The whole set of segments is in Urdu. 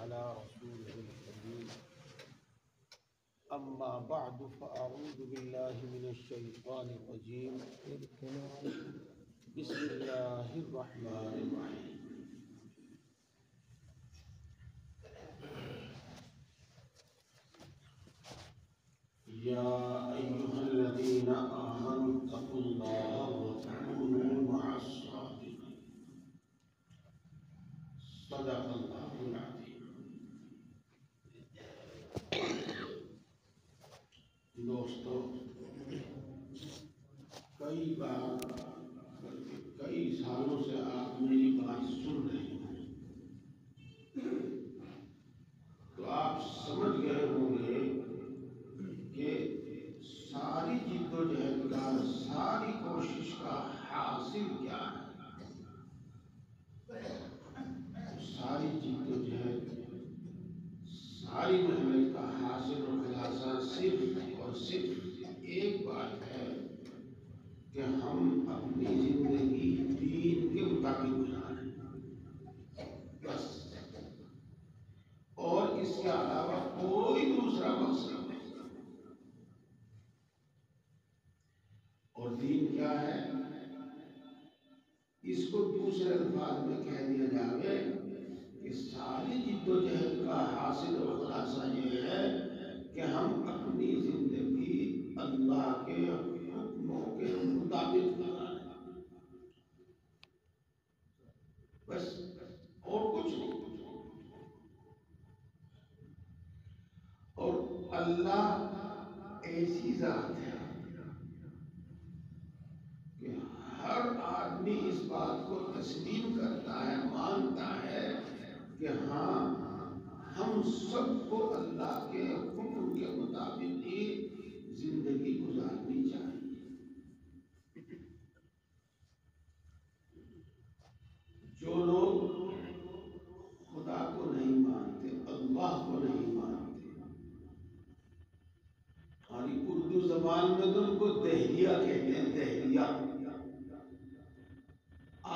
على رسوله الكريم أما بعد فأعوذ بالله من الشيطان الرجيم بسم الله الرحمن الرحيم يا أيها الذين آمنوا اتقوا الله وكونوا مع الصادقين صدق الله العظيم. دوستو، کئی سالوں سے آپ میری بات سن رہے ہیں تو آپ سمجھ گئے ہوں گے کہ ساری جد و جہد کا، ساری کوشش کا حاصل کیا ہے. ساری جد و جہد، ساری محنت کا حاصل و خلاصہ صرف اور صرف ایک بات ہے کہ ہم اپنی زندگی دین کے مطابق گزاریں، بس. اور اس کے علاوہ کوئی دوسرا مقصد نہیں. اور دین کیا ہے؟ اس کو دوسرے الفاظ میں کہہ دیا جائے کہ ساری جد و جہد کا حاصل و خلاصہ یہ ہے کہ ہم اپنی زندگی اللہ کے حکموں کے مطابق گزاریں، بس، اور کچھ نہیں. اور اللہ ایسی ذات ہے کہ ہر آدمی اس بات کو تسلیم کرتا ہے، مانتا ہے کہ ہاں، ہم سب کو اللہ کے حکم کے مطابق ہی زندگی گزارنی چاہیے. جو لوگ خدا کو نہیں مانتے، اللہ کو نہیں مانتے، ہماری اردو زبان میں تو ان کو دہلیہ کہتے ہیں، دہلیہ.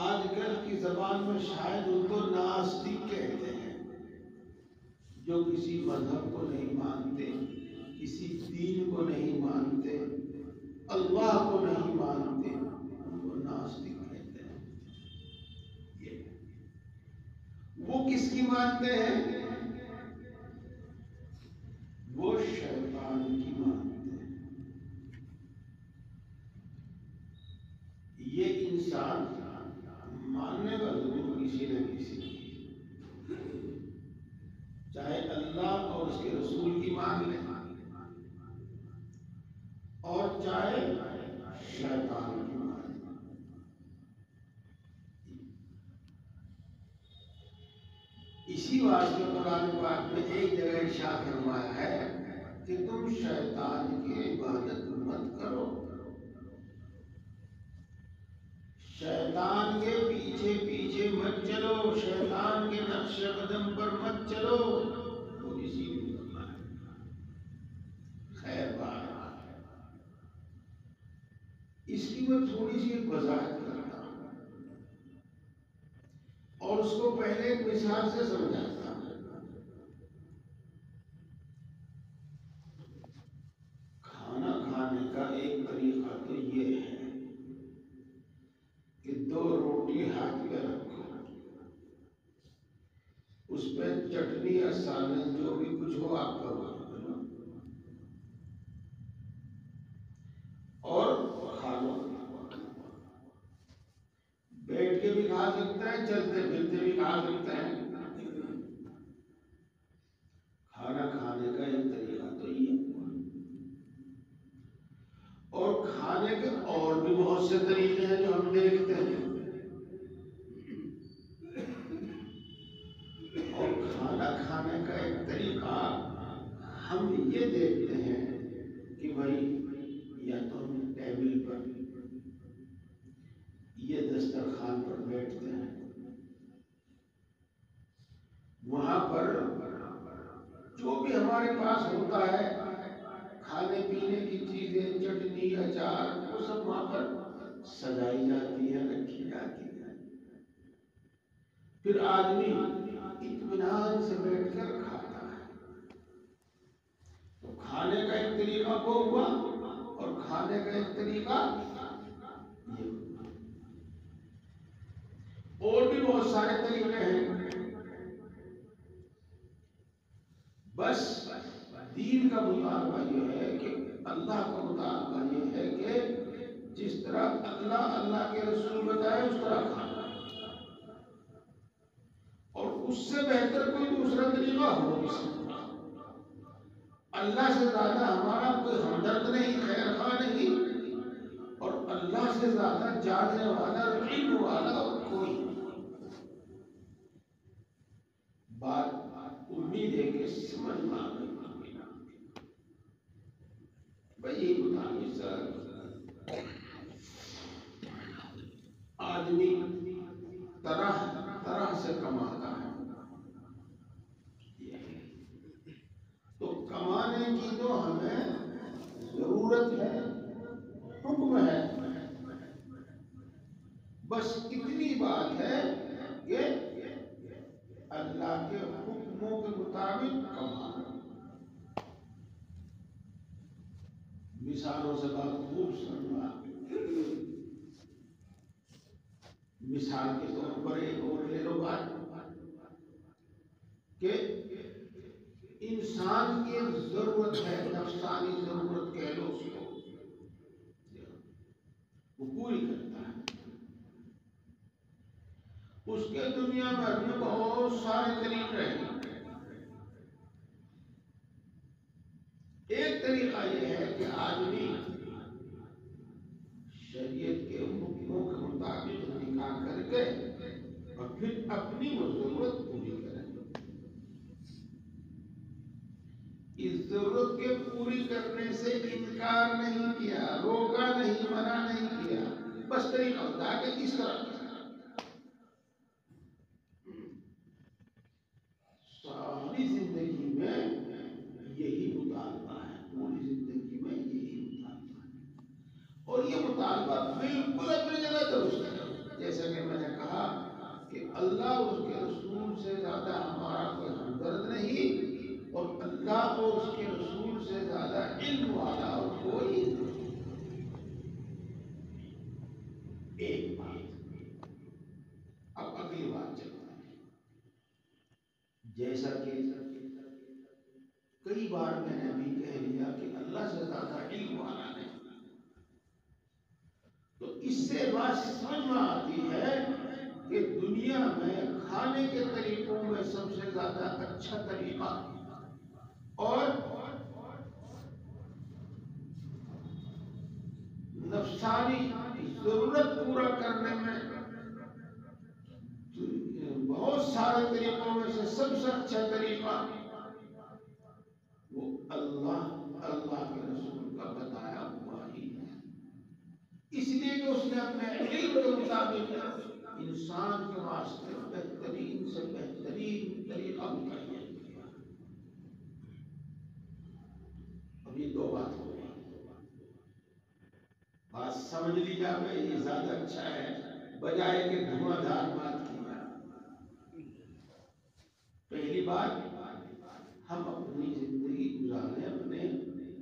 آج کل کی زبان میں شاید ان کو ناستک کہتے ہیں، جو کسی مذہب کو نہیں مانتے، کسی دین کو نہیں مانتے، اللہ کو نہیں مانتے، ان کو ناستک کہتے ہیں. وہ کس کی مانتے ہیں؟ وہ شیطان کی مانتے ہیں. یہ انسان ماننے کا ضرور کسی نہ کسی کی، چاہے اللہ اور اس کے رسول کی مان لے، اور چاہے شیطان کی مان لے. اسی واسطے قرآن پاک میں ایک جگہ ارشاد فرمایا ہے کہ تم شیطان کی عبادت مت کرو، شیطان کے پیچھے پیچھے مت چلو، شیطان کے نقش قدم پر مت چلو. تھوڑی سی خیر بات، اس کی میں تھوڑی سی وضاحت کرتا ہوں اور اس کو پہلے ایک مثال سے سمجھاتا ہوں. کھانا کھانے کا ایک طریقہ تو یہ ہے کہ 2 روٹی ہاتھ میں رکھو، اس پہ چٹنی یا سالن جو بھی کچھ ہو آپ کا وہ اور کھا لو. بیٹھ کے بھی کھا سکتا ہے، چلتے پھرتے بھی کھا سکتا ہے. کھانا کھانے کا ایک طریقہ تو یہ. اور کھانے کے اور بھی بہت سے طریقے ہیں جو ہم دیکھتے ہیں. اور کھانا کھانے کا ایک طریقہ ہم یہ دیکھتے ہیں کہ بھائی یا تو ہم ٹیبل پر، یہ دسترخوان پر بیٹھتے ہیں، وہاں پر جو بھی ہمارے پاس ہوتا ہے کھانے پینے کی چیزیں، چٹنی، اچار، وہ سب وہاں پر سجائی جاتی ہے، رکھی جاتی ہے. پھر آدمی اطمینان اطمینان سے بیٹھ کر کھاتا ہے. تو کھانے کا ایک طریقہ وہ ہوا اور کھانے کا ایک طریقہ یہ ہوا. اور بھی بہت سارے طریقے ہیں. بس دین کا مطالبہ یہ ہے کہ اللہ کا مطالبہ یہ ہے کہ جس طرح اللہ کے رسول بتائے اس طرح کھانا، اور اس سے بہتر کوئی دوسرا طریقہ ہو نہیں سکتا. اللہ سے زیادہ ہمارا کوئی ہمدرد نہیں، خیر خواہ نہیں، اور اللہ سے زیادہ جاننے والا، علم والا اور کوئی نہیں. بات امید ہے کہ سمجھ میں آ گئی. بھائی یہ بتائیے سر، آدمی طرح طرح سے کماتا ہے، تو کمانے کی تو ہمیں ضرورت ہے، حکم ہے. بس اتنی بات ہے کہ اللہ کے حکموں کے مطابق کمانا. مثالوں سے بات خوب سمجھا. مثال کے طور پر ایک اور لے لو بات کہ انسان کی ایک ضرورت ہے، نفسانی ضرورت کہہ لو اس کو، وہ پوری کرتا ہے. اس کے دنیا بھر میں بہت سارے طریقے ہیں. ایک طریقہ یہ ہے کہ آدمی شریعت کے حکموں کے مطابق نکاح کر کے اور پھر اپنی وہ ضرورت پوری کرے. اس ضرورت کے پوری کرنے سے انکار نہیں کیا، روکا نہیں، منع نہیں کیا، بس طریقہ بتا کہ اس طرح ساری زندگی میں یہی مطالبہ ہے. پوری زندگی میں یہی مطالبہ ہے، اور یہ مطالبہ بالکل اپنی جگہ درست ہے. جیسا کہ میں نے کہا کہ اللہ اور اس کے رسول سے زیادہ ہمارا کوئی ہمدرد نہیں، اور اللہ اور اس کے رسول سے زیادہ علم والا اور کوئی نہیں. ایک بات. اب اگلی بات چلتا ہے. جیسا کہ کئی بار میں نے بھی کہہ لیا کہ اللہ سے زیادہ علم والا نہیں، تو اس سے بات سمجھ میں آتی ہے کہ دنیا میں کھانے کے طریقوں میں سب سے زیادہ اچھا طریقہ اور نفسانی ضرورت پورا کرنے میں بہت سارے طریقوں میں سے سب سے اچھا طریقہ وہ اللہ کے رسول کا بتایا ہوا ہی ہے. اس لیے کہ اس نے اپنے علم کے مطابق انسان کے واسطے بہترین سے بہترین طریقہ متعین کیا. اب یہ دو بات ہو گئی. بات سمجھ لی جائے یہ زیادہ اچھا ہے بجائے کہ دھواں دھار بات کی جائے. پہلی بات، ہم اپنی زندگی گزاریں،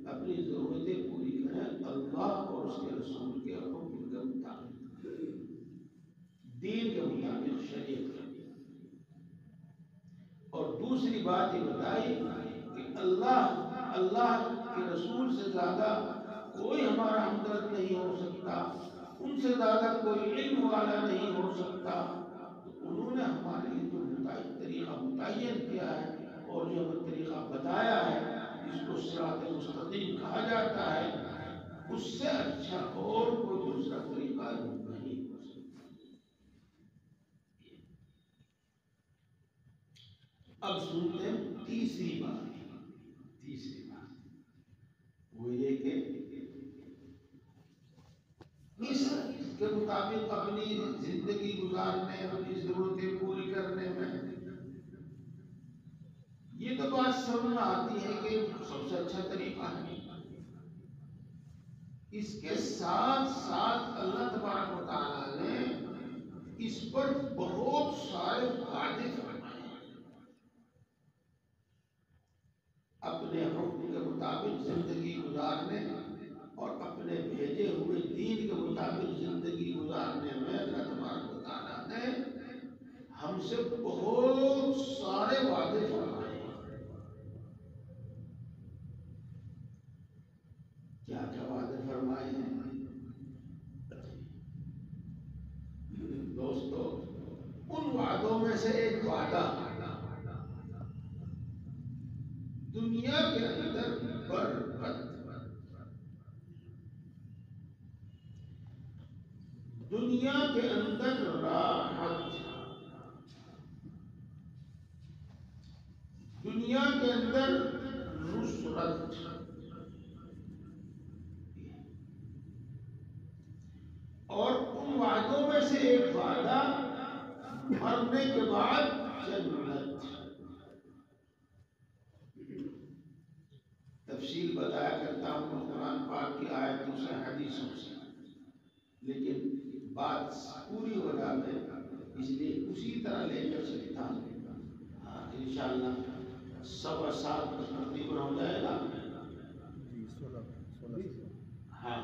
اپنی ضرورتیں پوری کریں اللہ اور اس کے رسول کے حکم کے مطابق، دین کے مطابق، شریعت کے. اور دوسری بات یہ بتائی کہ اللہ کے رسول سے زیادہ کوئی ہمارا ہمدرد نہیں ہو سکتا، ان سے زیادہ کوئی علم والا نہیں ہو سکتا. تو انہوں نے ہمارے لیے جو طریقہ متعین کیا ہے اور جو ہمیں طریقہ بتایا ہے جس کو صراط مستقیم کہا جاتا ہے، اس سے اچھا اور کوئی دوسرا طریقہ نہیں ہو سکتا. اب سنتے ہیں تیسری بات وہ یہ کہ اس کے مطابق اپنی زندگی گزارنے، اپنی ضرورتیں پوری کرنے میں یہ تو بات سمجھ میں آتی ہے کہ سب سے اچھا طریقہ ہے. اس کے ساتھ ساتھ اللہ تبارک و تعالیٰ نے اس پر بہت سارے وعدے فرمائے. گزارنے اور اپنے بھیجے ہوئے دین کے مطابق زندگی گزارنے میں اللہ تبارک و تعالیٰ نے ہم سے بہت سارے وعدے فرمائے ہیں۔ کیا کیا وعدے فرمائے ہیں دوستو؟ ان وعدوں میں سے ایک وعدہ دنیا کے اندر برکت، دنیا کے اندر راحت، دنیا کے اندر نصرت، اور ان وعدوں میں سے ایک وعدہ مرنے کے بعد جنت۔ تفصیل بتایا کرتا ہوں قرآن پاک کی آیتوں سے، حدیثوں سے، لیکن بات پوری ہو جائے اس لیے اسی طرح لے کر چلتا ہوں۔ انشاءاللہ 7:15 تقریباً ہو جائے گا۔ ہاں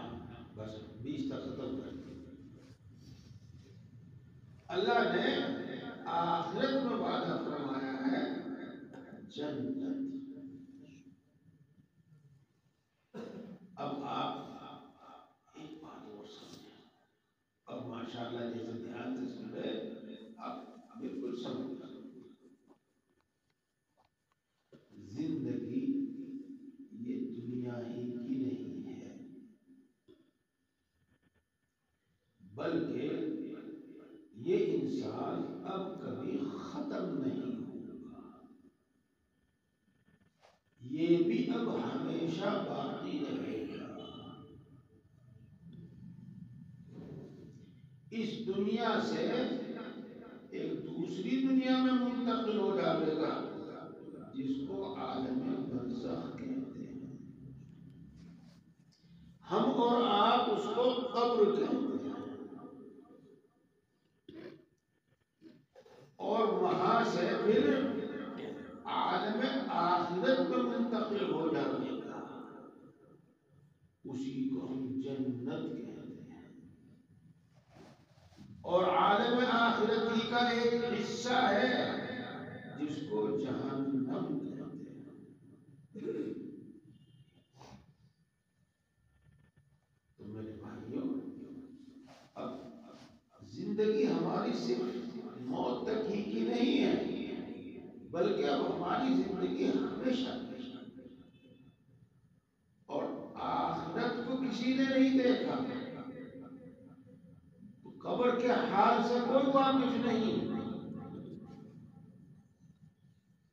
بس 20 تک ختم کر دیں۔ اللہ نے آخرت میں وعدہ فرمایا ہے جنت۔ اب آپ ایک بات اور سمجھیں، اب ماشاءاللہ جیسے دھیان سے سن رہے آپ بالکل سمجھ گئے۔ زندگی یہ دنیا ہی کی نہیں ہے، بلکہ یہ انسان اب کبھی ختم نہیں ہوگا، یہ بھی اب ہمیشہ باقی رہے گا۔ اس دنیا سے ایک دوسری دنیا میں منتقل ہو جائے گا جس کو عالم برزخ کہتے ہیں، ہم اور آپ اس کو قبر کہتے ہیں، اور وہاں سے پھر عالم آخرت میں منتقل ہو جائے گا، اسی کو ہم جنت کہتے ہیں، اور عالم آخرت ہی کا ایک حصہ ہے جس کو جہنم کہتے ہیں۔ تو میرے بھائیوں، اب زندگی ہماری صرف موت تک ہی کی نہیں ہے، بلکہ اب ہماری زندگی ہمیشہ، اور آخرت کو کسی نے نہیں دیکھا تو قبر کے حال سے کوئی واقف نہیں،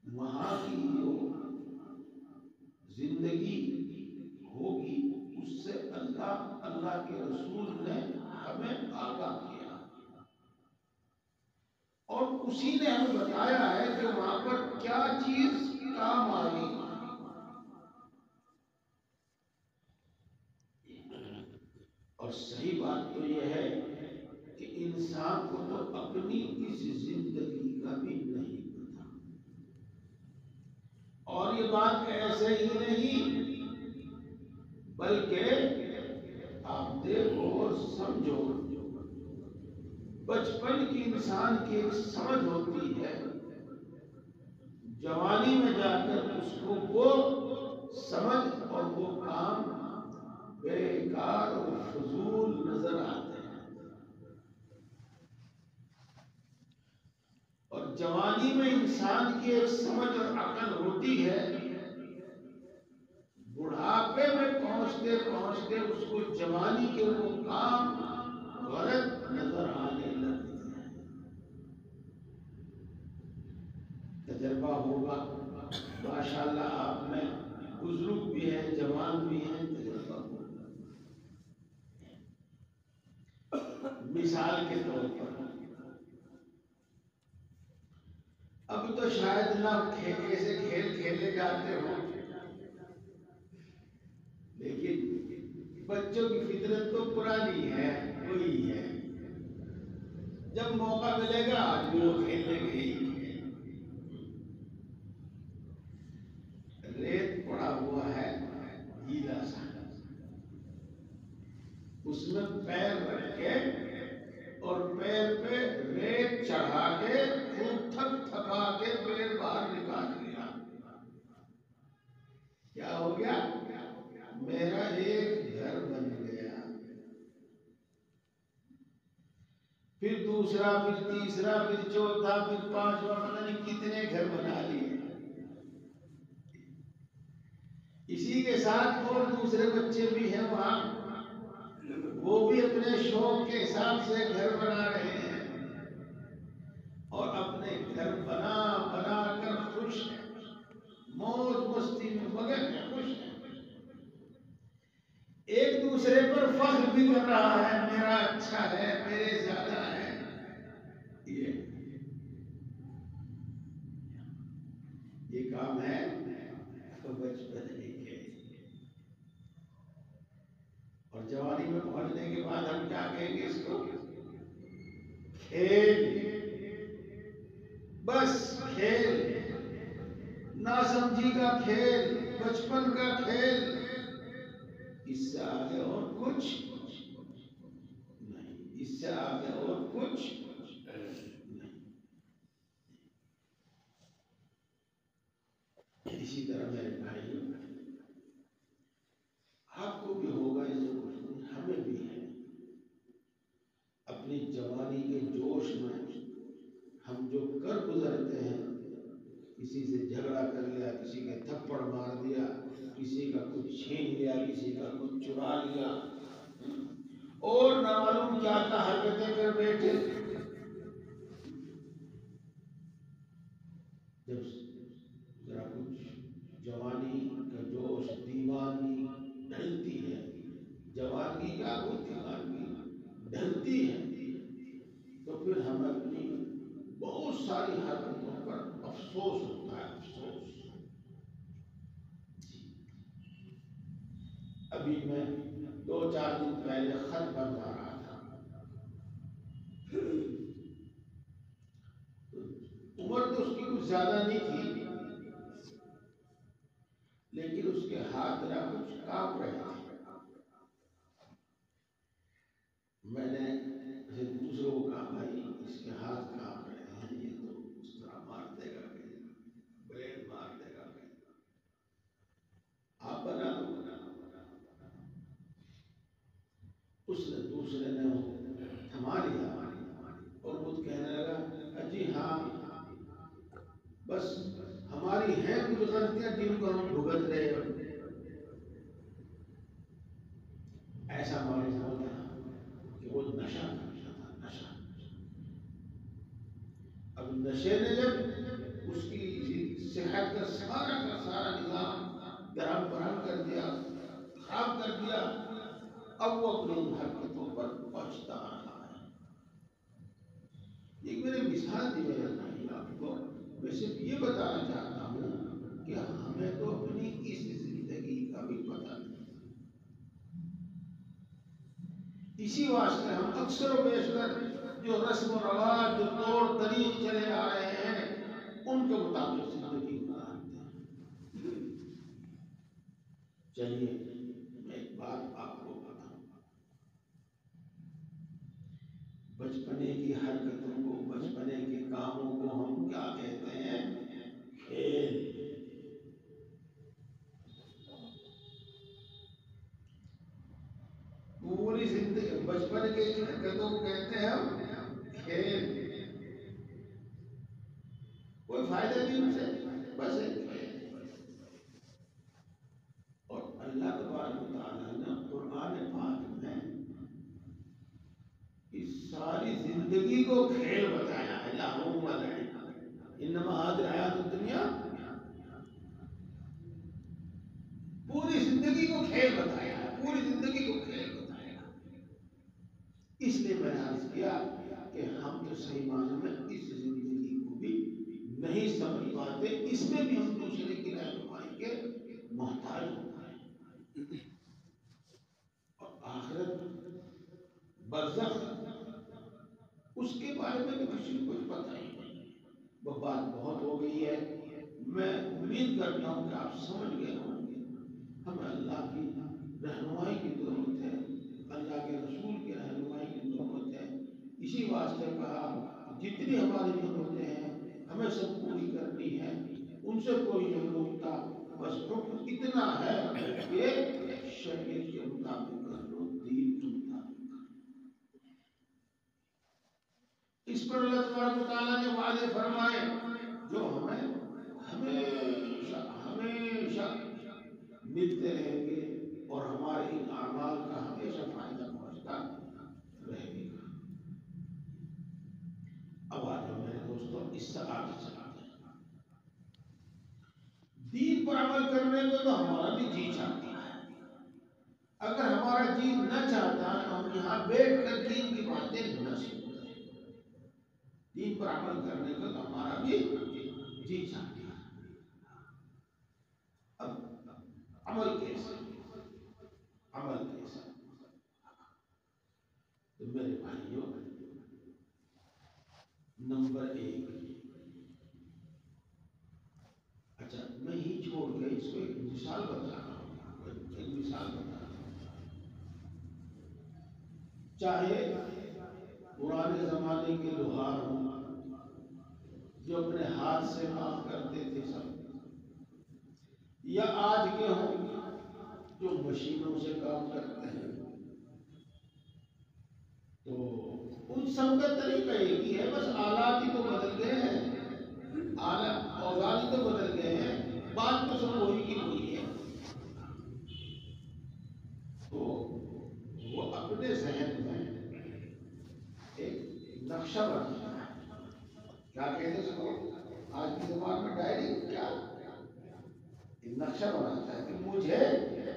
وہاں کی جو زندگی ہوگی اس سے اللہ کے رسول نے ہمیں آگاہ کیا، اور اسی نے ہمیں بتایا ہے کہ وہاں پر کیا چیز کام آئی۔ اور صحیح بات تو یہ ہے کہ انسان کو تو اپنی اس زندگی کا بھی نہیں پتا، اور یہ بات ایسے ہی نہیں بلکہ آپ دیکھو اور سمجھو، بچپن کی انسان کی ایک سمجھ ہوتی ہے، جوانی میں جا کر اس کو وہ سمجھ اور وہ کام بیکار اور فضول نظر آتے ہیں، اور جوانی میں انسان کی ایک سمجھ اور عقل ہوتی ہے، بڑھاپے میں پہنچتے پہنچتے اس کو جوانی کے وہ کام غلط نظر آنے لگتے ہیں۔ تجربہ ہوگا ماشاءاللہ، آپ میں بزرگ بھی ہیں، جوان بھی ہیں، تجربہ ہوگا۔ مثال کے طور پر اب تو شاید نہ ایسے کھیل کھیلنے جاتے ہوں، لیکن بچوں کی فطرت تو پرانی ہے، وہی ہے، جب موقع ملے گا آج وہ کھیلنے کے ہی، ریت پڑا ہوا ہے گیلا سا، اس میں پیر رکھ کے اور پیر پہ ریت چڑھا کے خوب تھک تھکا کے پیر باہر نکال لیا. کیا ہو گیا؟ میرا ایک گھر بن گیا. پھر دوسرا، پھر تیسرا، پھر چوتھا، پھر پانچواں، پتہ نہیں کتنے گھر بنا لیے. اسی کے ساتھ اور دوسرے بچے بھی ہیں وہاں، وہ بھی اپنے شوق کے حساب سے گھر بنا رہے ہیں اور اپنے گھر بنا بنا کر خوش ہیں، موج مستی میں مگن ہیں، خوش ہیں. ایک دوسرے پر فخر بھی کر رہا ہے، میرا اچھا ہے، میرے زیادہ ہے. یہ کام ہے تو بچپن کے. اور جوانی میں پہنچنے کے بعد ہم کیا کہیں گے اس کو؟ کھیل. بس کھیل، ناسمجھی کا کھیل، بچپن کا کھیل. اس سے آگے اور کچھ نہیں، اس سے آگے اور کچھ نہیں. اسی طرح میرے بھائی، آپ کو بھی ہوگا یہ جو کچھ ہمیں بھی ہے. اپنی جوانی کے جوش میں ہم جو کر گزرتے ہیں، کسی سے جھگڑا کر لیا، کسی کے تھپڑ مار دیا، کسی کا کچھ چھین لیا، کسی کا کچھ چرا لیا، اور نہ معلوم کیا کیا حرکتیں کر بیٹھے. جب ذرا کچھ جوانی کا جوش، دیوانی ڈھلتی ہے، جوانی کیا وہ دیوانی ڈھلتی ہے، تو پھر ہم اپنی بہت ساری حرکتوں پر افسوس ہوتا ہے. افسوس. ابھی میں 2-4 دن پہلے خط بنوا رہا تھا. عمر تو اس کی کچھ زیادہ نہیں تھی، لیکن اس کے ہاتھ ذرا کچھ کانپ رہے تھے. میں نے دوسروں کو کہا، بھائی اس کے ہاتھ کانپ رہے ہیں، یہ تو اس طرح مار دے گا، بلیڈ مار دے گا، آپ بنا دو. اس نے دوسرے نے تھما لیا اور خود کہنے لگا، جی ہاں، بس ہماری ہیں کچھ غلطیاں جن کو ہم بھگت رہے ہیں. ایسا معلوم ہوتا کہ وہ نشہ کرتا تھا. نشہ. اب نشے نے جب اس کی صحت کا سارا نظام درہم برہم کر دیا، خراب کر دیا، اب وہ اپنی حرکتوں پر پچھتا رہا ہے. ایک میں نے مثال دی ہے آپ کو. میں صرف یہ بتانا چاہتا ہوں کہ ہمیں تو اپنی اس زندگی کا بھی پتہ نہیں. اسی واسطے ہم اکثر و بیشتر جو رسم و رواج، جو طور طریق چلے آ رہے ہیں، ان کے مطابق زندگی گزارتے ہیں. چلیے میں ایک بات آپ کو بتاؤں. بچپنے کی حرکتوں کو، بچپنے کے کاموں کو ہم کیا کہتے ہیں؟ کھیل. پوری زندگی بچپن کے حرکتوں کو کہتے ہیں ہم کھیل. کوئی فائدہ نہیں ان سے، بس ایک کھیل. اور اللہ تبارک و تعالیٰ نے قرآن پاک میں اس ساری زندگی کو کھیل بتایا ہے. لہو و لعب، انما هذه الحیات الدنیا. پوری زندگی کو کھیل بتایا ہے، پوری زندگی کو کھیل بتایا ہے. اس لیے میں نے عرض کیا کہ ہم تو صحیح معنی میں اس زندگی کو بھی نہیں سمجھ پاتے، اس میں بھی ہم دوسرے کی رہنمائی کے محتاج ہوتا ہے. اور آخرت، برزخ، اس کے بارے میں تو کسی کو کچھ پتہ ہی نہیں. وہ بات بہت ہو گئی ہے. میں امید کرتا ہوں کہ آپ سمجھ گئے ہوں گے. ہمیں اللہ کی رہنمائی کی ضرورت ہے. اللہ کے رسول کی رہنمائی کی ضرورت ہے. اسی واسطے کہا جتنی ہماری ضرورتیں ہیں ہمیں سب پوری کرنی ہے، ان سے کوئی نہیں روکتا، بس حکم اتنا ہے کہ شریعت کے مطابق کر لو، دین کے مطابق کر لو. اس پر اللہ تبارک و تعالیٰ نے وعدے فرمائے جو ہمیں ہمیشہ ہمیشہ ملتے رہیں گے اور ہمارے ان اعمال کا ہمیشہ فائدہ پہنچتا رہے گا. اب آج میرے دوستوں اس سے آگے چلاتے ہیں. دین پر عمل کرنے کو تو ہمارا بھی جی چاہتا ہے. اگر ہمارا جی نہ چاہتا تو ہم یہاں بیٹھ کر دین کی باتیں نہ سنتے. دین پر عمل کرنے کو تو ہمارا بھی جی چاہتا ہے. اب عمل کیسے؟ عمل کیسے؟ تو میرے بھائیوں، نمبر 1، اچھا میں ہی چھوڑ کے اس کو ایک مثال بتا رہا ہوں. ایک مثال بتا رہا ہوں. چاہے پرانے زمانے کے لوہار ہوں جو اپنے ہاتھ سے کام کرتے تھے سب، یا آج کے ہوں جو مشینوں سے کام کرتے ہیں، تو ان سب کا طریقہ ایک ہی ہے، بس آلات ہی تو بدل گئے ہیں، اوزار ہی تو بدل گئے ہیں، بات تو سب وہی کی وہی ہے. تو وہ اپنے ذہن میں ایک نقشہ بناتا ہے. کیا کہتے ہیں اس کو آج کی زبان میں؟ ڈائری. کیا ایک نقشہ بناتا ہے کہ مجھے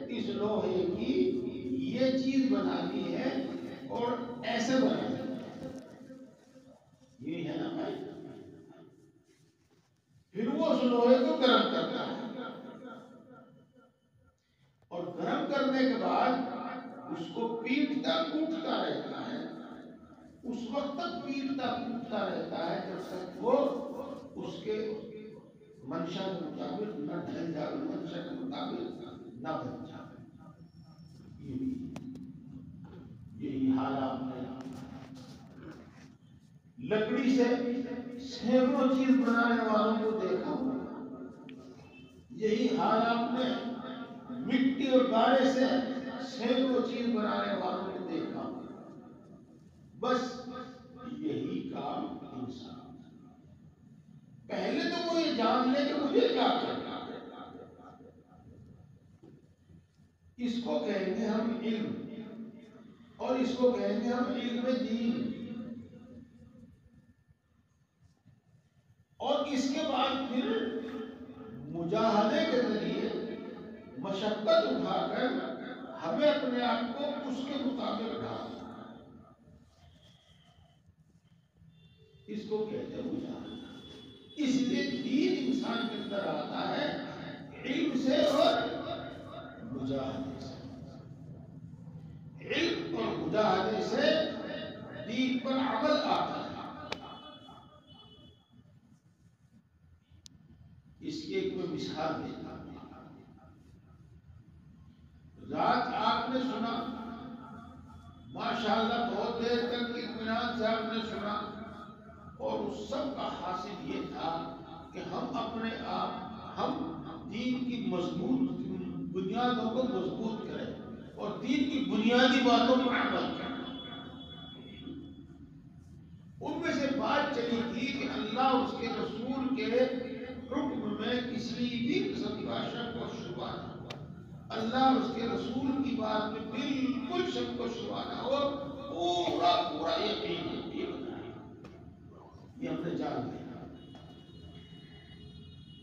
اس لوہے کی یہ چیز بنانی ہے اور ایسے بنانی ہے. یہ ہے نا بھائی. پھر وہ اس لوہے کو گرم کرتا ہے اور گرم کرنے کے بعد اس کو پیٹتا کوٹتا رہتا ہے. اس وقت تک پیٹتا کوٹتا رہتا ہے جب تک وہ اس کے منشا کے مطابق نہ ڈھل جائے، منشا کے مطابق نہ بن جائے. یہی حال آپ نے لکڑی سے سینکڑوں چیز بنانے والوں کو دیکھا ہوگا. یہی حال آپ نے مٹی اور گارے سے سینکڑوں چیز بنانے والوں کو دیکھا ہوگا. بس یہی کام انسان. پہلے تو وہ یہ جان لے کہ مجھے کیا کرنا ہے. اس کو کہیں گے ہم علم، اور اس کو کہیں گے ہم علم دین. اور اس کے بعد پھر مجاہدے کے ذریعے مشقت اٹھا کر ہمیں اپنے آپ کو اس کے مطابق ڈھالنا. اس کو کہتے ہیں مجاہدہ. اس لیے دین انسان کے اندر آتا ہے علم سے اور مجاہدے سے. علم اور مجاہدے سے دین پر عمل آتا ہے. اس کی ایک میں مثال دیتا ہوں. رات آپ نے سنا، ماشاءاللہ بہت دیر تک اطمینان سے آپ نے سنا، اور اس سب کا حاصل یہ تھا کہ ہم اپنے آپ ہم دین کی مضبوط بنیادوں کو مضبوط کریں اور دین کی بنیادی باتوں پر عمل کریں. ان میں سے بات چلی تھی کہ اللہ اور اس کے رسول کے حکم میں کسی بھی قسم کا شک و شبہ نہ ہو. اللہ اور اس کے رسول کی بات میں بالکل شک و شبہ نہ ہو، پورا پورا یقین ہو. یہ ہم نے جان لیا.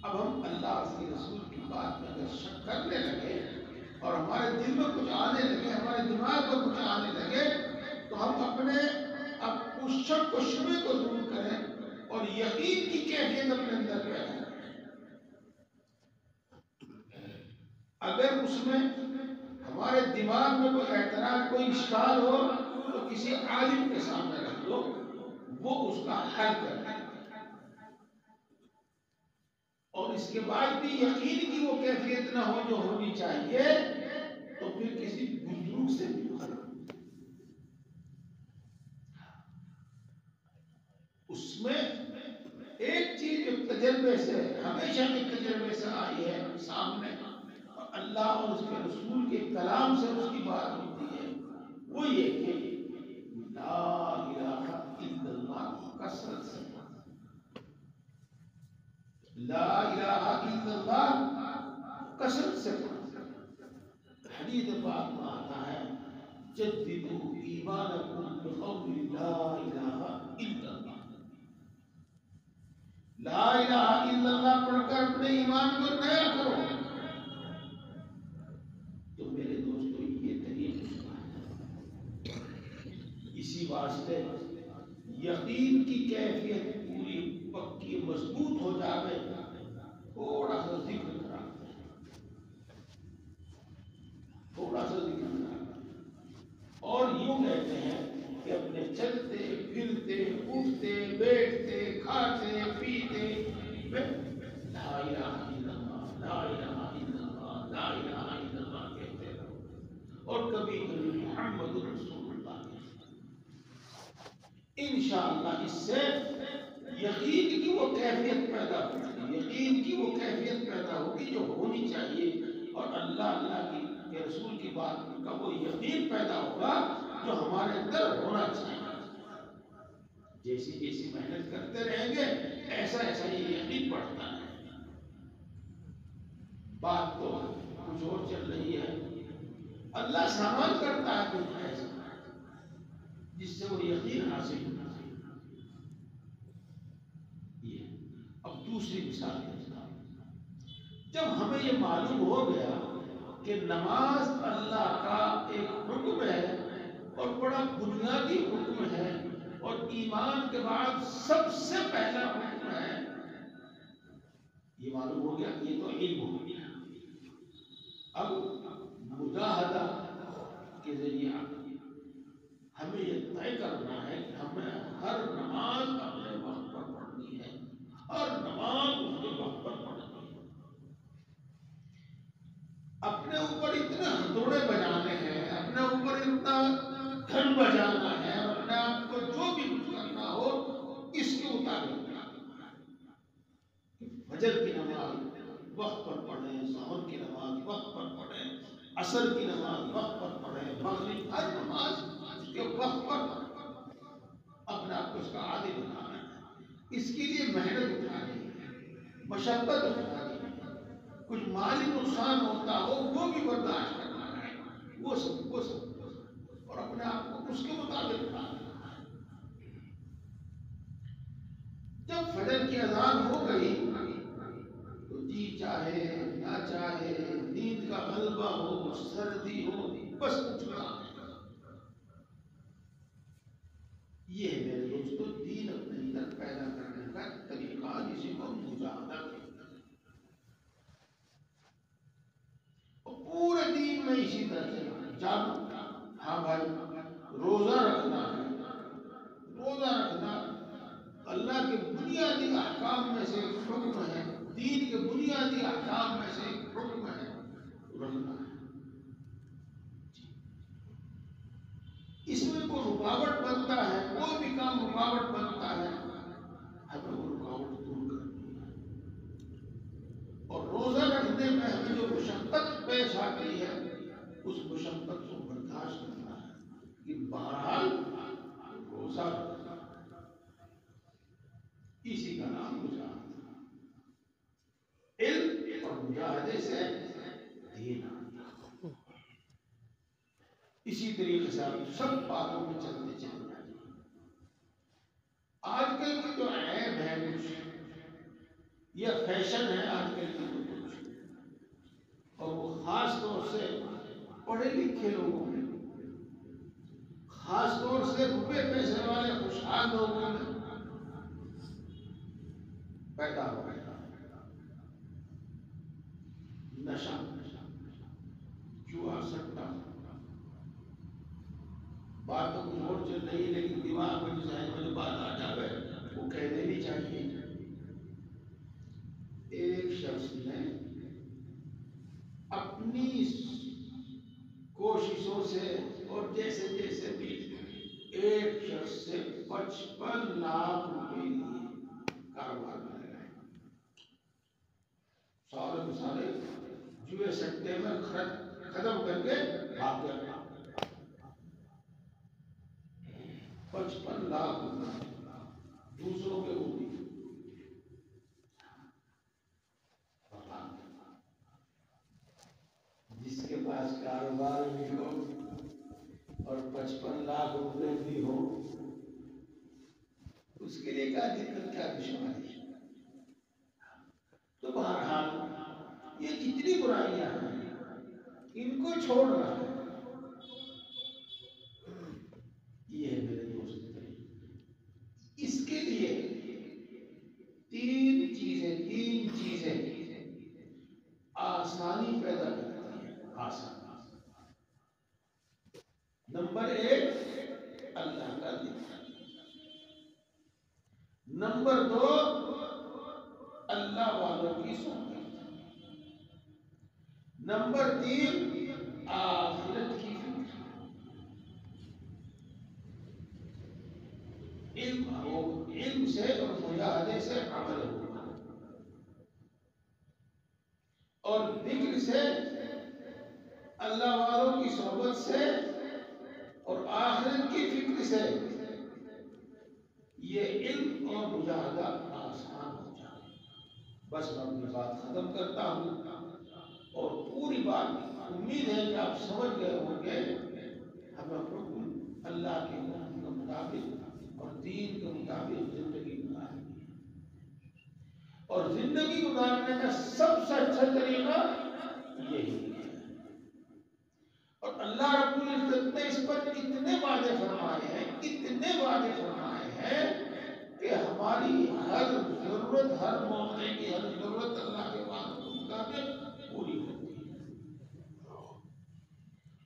اب ہم اللہ اور اس کے رسول کی بات میں اگر شک کرنے لگے اور ہمارے دل میں کچھ آنے لگے، ہمارے دماغ میں کچھ آنے لگے، تو ہم اپنے اس شک و شبہ کو دور کریں اور یقین کی کیفیت اپنے اندر پیدا کریں. اگر اس میں ہمارے دماغ میں کوئی اعتراض، کوئی اشکال ہو تو کسی عالم کے سامنے رکھ دو، وہ اس کا حل کر دے. اور اس کے بعد بھی یقین کی وہ کیفیت نہ ہو جو ہونی چاہیے، تو پھر کسی بزرگ سے بھی کرو. اللہ اور اس کے رسول کے کلام سے اس کی بات ہوتی ہے وہ یہ کہ لا الہ الا اللہ کثرت سے، لا الہ الا اللہ کثرت سے پڑھو۔ حدیث پاک میں آتا ہے جددوا ایمانکم بقول لا الہ الا اللہ، لا الہ الا اللہ پڑھ کر اپنے ایمان کو نیا کرو۔ تو میرے دوستو یہ طریقہ ہے، اسی واسطے یقین کی کیفیت پوری پکی مضبوط ہو جاوے، تھوڑا سا ذکر کرا، تھوڑا سا ذکر کرا، اور یوں کہتے ہیں کہ اپنے چلتے پھرتے اٹھتے بیٹھتے کھاتے پیتے لا الہ الا اللہ لا الہ الا اللہ لا الہ الا اللہ کہتے رہو، اور کبھی کبھی محمد رسول اللہ انشاءاللہ۔ اس سے یقین کی وہ کیفیت پیدا ہوگی، یقین کی وہ کیفیت پیدا ہوگی جو ہونی چاہیے، اور اللہ کے رسول کی بات کا وہ یقین پیدا ہوگا جو ہمارے اندر ہونا چاہیے۔ جیسی جیسی محنت کرتے رہیں گے ایسا ایسا یہ یقین بڑھتا ہے۔ بات تو کچھ اور چل رہی ہے، اللہ سامان کرتا ہے کچھ ایسا جس سے وہ یقین حاصل ہوتا ہے۔ اب دوسری مثال ہے، جب ہمیں یہ معلوم ہو گیا کہ نماز اللہ کا ایک حکم ہے اور بڑا بنیادی حکم ہے، اور ایمان کے بعد سب سے پہلا حکم ہے، یہ معلوم ہو گیا، یہ تو علم ہو گیا۔ اب مجاہدہ کے ذریعے ہمیں یہ طے کرنا ہے کہ ہمیں ہر نماز اپنے وقت پر پڑھنی ہے، ہر نماز اس کے وقت پر پڑھنی ہے۔ اپنے اوپر اتنے ہتھوڑے بجانے ہیں، اپنے اوپر اتنا گھن بجانا ہے، اپنے آپ کو جو بھی کچھ کرنا ہو اس کے مطابق فجر کی نماز وقت پر پڑھیں، ظہر کی نماز وقت پر پڑھیں، عصر کی نماز وقت پر پڑھیں، مغرب ہر نماز کے وقت پر اپنے آپ کو اس کا عادی بنانا ہے۔ اس کے لیے محنت اٹھانی ہے، مشقت اٹھانی ہے، کچھ مالی نقصان ہوتا ہو وہ بھی برداشت کرنا ہے، وہ سب اور اپنے آپ کو اس کے مطابق اٹھانا ہے۔ جب فجر کی اذان ہو گئی تو جی چاہے نہ چاہے، نیند کا غلبہ ہو سردی ہو، بس اٹھنا ہے۔ یہ میرے دوستو دین اپنے اندر پیدا کرنے کا طریقہ، جسے کو مجاہدہ کہتے ہیں، اور پورے دین میں اسی طرح سے جانو۔ ہاں بھائی روزہ رکھنا ہے، روزہ رکھنا اللہ کے بنیادی احکام میں سے ایک حکم ہے، دین کے بنیادی احکام میں سے ایک حکم ہے، رکھنا ہے۔ اس میں کوئی رکاوٹ بنتا ہے، کوئی بھی کام رکاوٹ بنتا ہے، ہمیں وہ رکاوٹ دور کرنی ہے۔ اور روزہ رکھنے میں ہمیں جو مشقت پیش آتی ہے اس مشقت کو برداشت کرنا ہے کہ بہرحال روزہ رکھنا، اسی کا نام مجاہدہ۔ علم اور مجاہدے سے دین آتا۔ اسی طریقے سے آپ سب باتوں میں چلتے چلے جائیں۔ آج کل کی جو عیب ہے کچھ، یہ فیشن ہے آج کل کی جو کچھ، اور وہ خاص طور سے پڑھے لکھے لوگوں میں، خاص طور سے روپے پیسے والے خوشحال لوگوں میں پیدا ہو گیا نشہ، جوا، سٹا۔ بات تو کچھ اور چل رہی ہے لیکن دماغ میں ذہن میں جو بات آ جاوے وہ کہہ دینی چاہیے۔ ایک شخص نے اپنی کوششوں سے اور جیسے جیسے بھی ایک شخص سے 55 لاکھ روپے لیے کاروبار میں لگائے، سارے جوئے سٹے میں ختم کر کے بھاگ گیا۔ 55 لاکھ دوسروں کے ہوتی جس کے پاس کاروبار بھی ہو اور 55 لاکھ روپے بھی ہو، اس کے لیے کیا دقت، کیا دشواری؟ تو بہرحال یہ جتنی برائیاں ہیں ان کو چھوڑ رہا ہے، یہ ہے میرے دوست۔ اس کے لیے تین چیزیں آسانی پیدا کرتی ہیں۔ آسان نمبر 1 اللہ کا ذکر، نمبر 2 اللہ والوں کی صحبت، نمبر 3 آخرت کی فکر۔ علم سے اور مجاہدے سے عمل ہوگا، اور ذکر سے، اللہ والوں کی صحبت سے اور آخرت کی فکر سے یہ علم اور مجاہدہ آسان ہو جائے۔ بس میں اپنی بات ختم کرتا ہوں، اور پوری بات امید ہے کہ آپ سمجھ گئے ہوں گے۔ ہمیں حکم اللہ کے حکم کے مطابق اور دین کے مطابق زندگی گزارنی ہے، اور زندگی گزارنے کا سب سے اچھا طریقہ یہی ہے۔ اور اللہ رب العزت نے اس پر اتنے وعدے فرمائے ہیں کہ ہماری ہر ضرورت، ہر موقع کی ہر ضرورت اللہ کے وعدوں کے مطابق پوری ہوتی ہے۔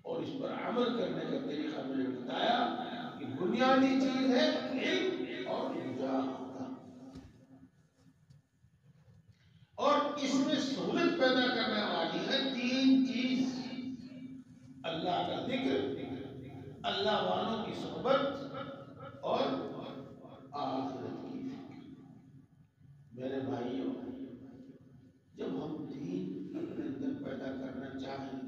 اور اس پر عمل کرنے کا طریقہ میں نے بتایا کہ بنیادی چیز ہے علم اور مجاہدہ، اور اس میں سہولت پیدا کرنے والی ہے تین چیز: اللہ کا ذکر، اللہ والوں کی صحبت، اور آخرت کی فکر۔ میرے بھائیوں، جب ہم دین اپنے اندر پیدا کرنا چاہیں،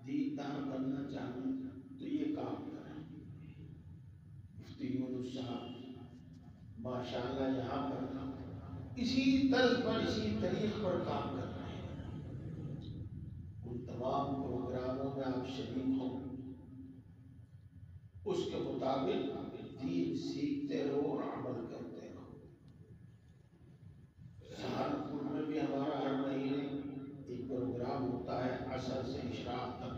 دیندار بننا چاہیں، تو یہ کام کریں۔ مفتی یونس صاحب ماشاءاللہ یہاں پر اسی طرز پر، اسی طریق پر کام کر رہے ہیں۔ ان تمام پروگراموں میں آپ شریک ہوں، اس کے مطابق دین سیکھتے رہو اور عمل کرتے رہو۔ سہارنپور میں بھی ہمارا ہر مہینے ایک پروگرام ہوتا ہے عصر سے اشراق تک،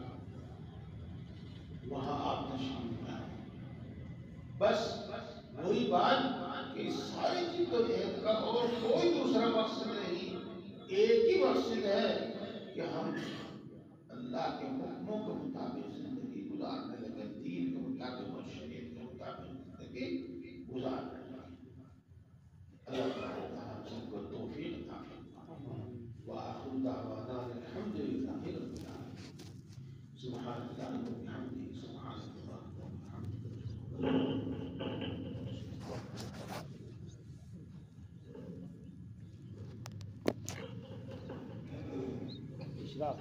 وہاں آپ تشریف لائیں۔ بس وہی بات کہ ساری جدوجہد کا اور کوئی دوسرا مقصد نہیں، ایک ہی مقصد ہے کہ ہم اللہ کے حکموں کے مطابق زندگی گزارنے لگے، دین کے مطابق اور شریعت کے مطابق زندگی گزارنے لگے۔ اللہ تعالیٰ سب کو توفیق عطا فرمائے۔ وآخر دعوانا الحمد للہ رب العالمین۔ سبحان اللہ وبحمدہ، سبحان اللہ وبحمدہ۔ اشراق